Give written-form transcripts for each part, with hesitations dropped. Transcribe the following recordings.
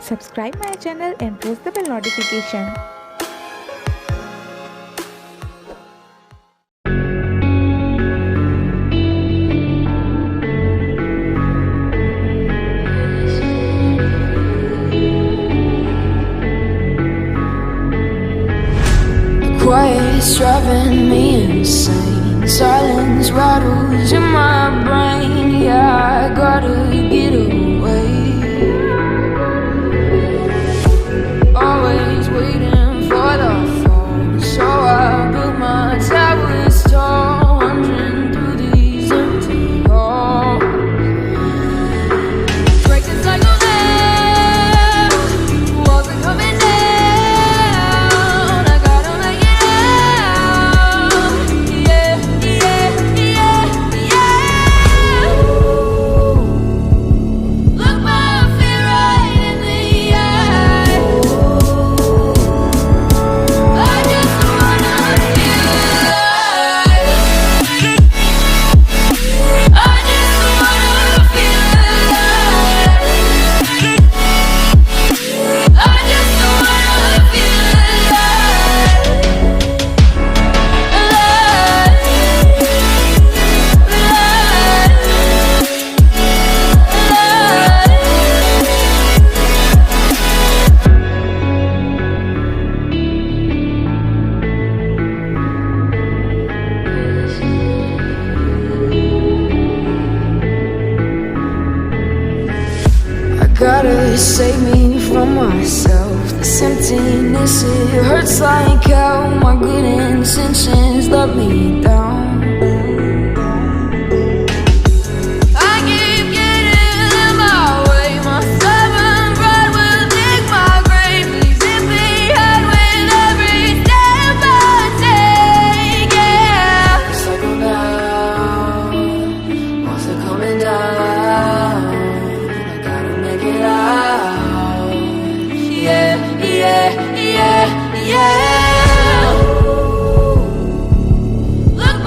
Subscribe my channel and press the bell notification. Quiet's driving me insane. Silence rattles in my brain. Yeah, I gotta get away. Always waiting for the phone, so I built my towers tall, wandering through these empty halls. Break the cycle now. Walls are coming down. I gotta make it out. Yeah, yeah, yeah, yeah. Look my fear right in the eye. I just wanna feel alive. I just wanna feel alive. I just wanna feel I gotta save me from myself. This emptiness, it hurts like hell. My good intentions let me down. I keep getting in my way. My stubborn pride will dig my grave. Please hit me hard with every step I take. Yeah, cycle down. Walls are coming down. I gotta make it out. Yeah, yeah, yeah, yeah. Look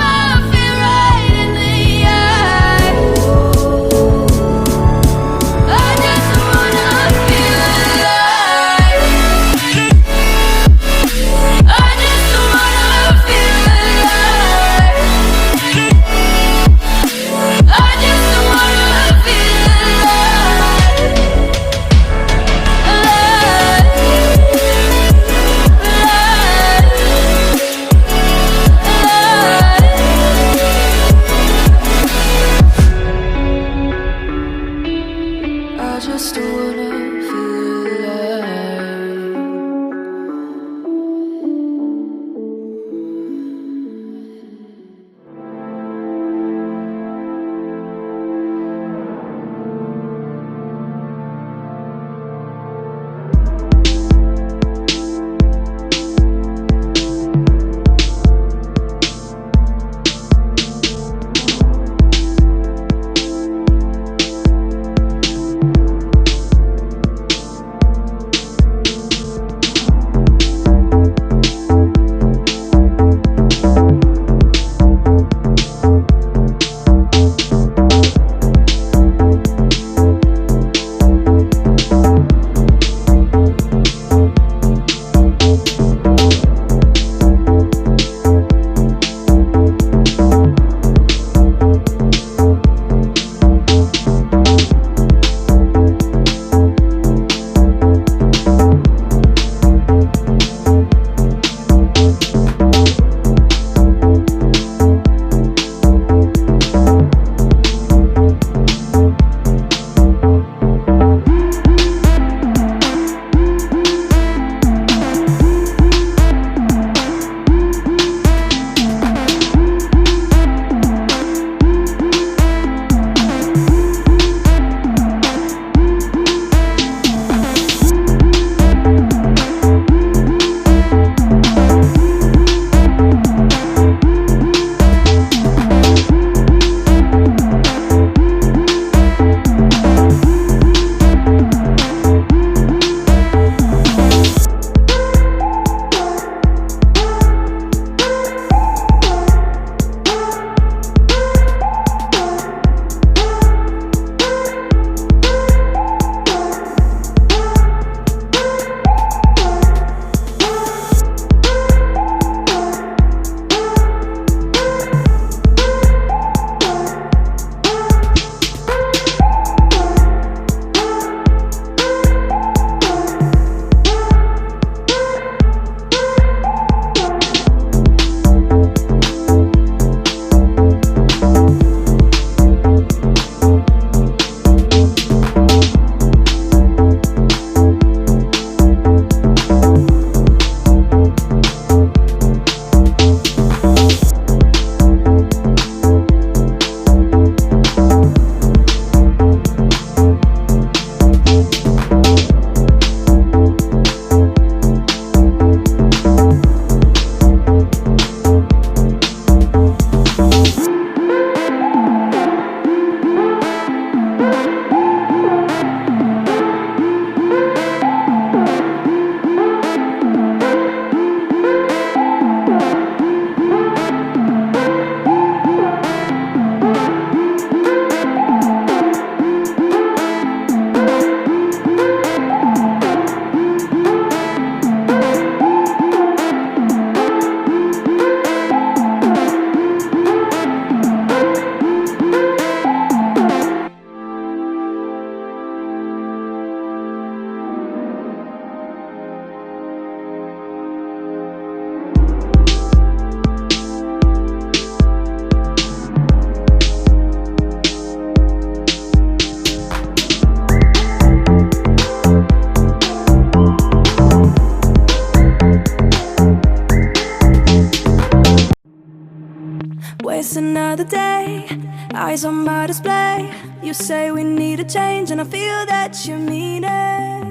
the day, eyes on my display. You say we need a change, and I feel that you mean it.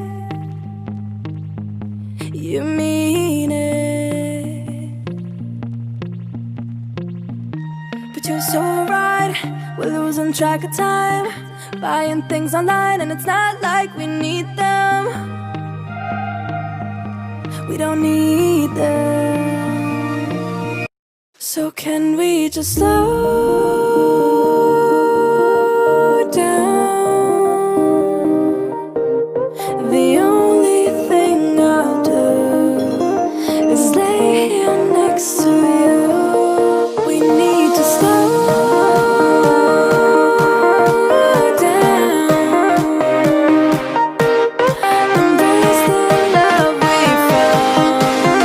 You mean it. But you're so right, we're losing track of time, buying things online, and it's not like we need them. We don't need them. So can we just slow down? The only thing I'll do is lay here next to you. We need to slow down. Embrace the love we found.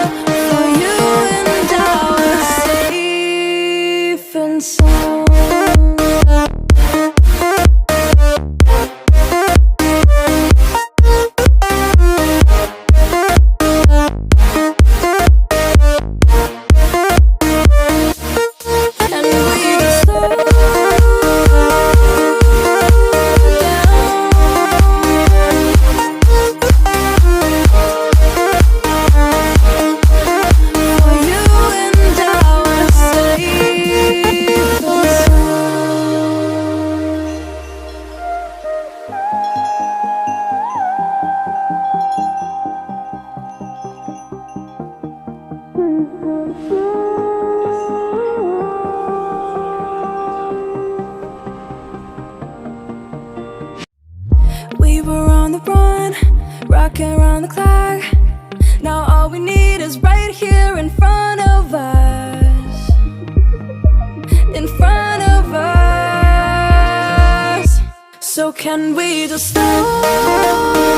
For you and I were safe and sound. And we just slow down. For you and I were safe and we were on the run, rocking around the clock. Now all we need is right here in front of us. In front of us. So can we just slow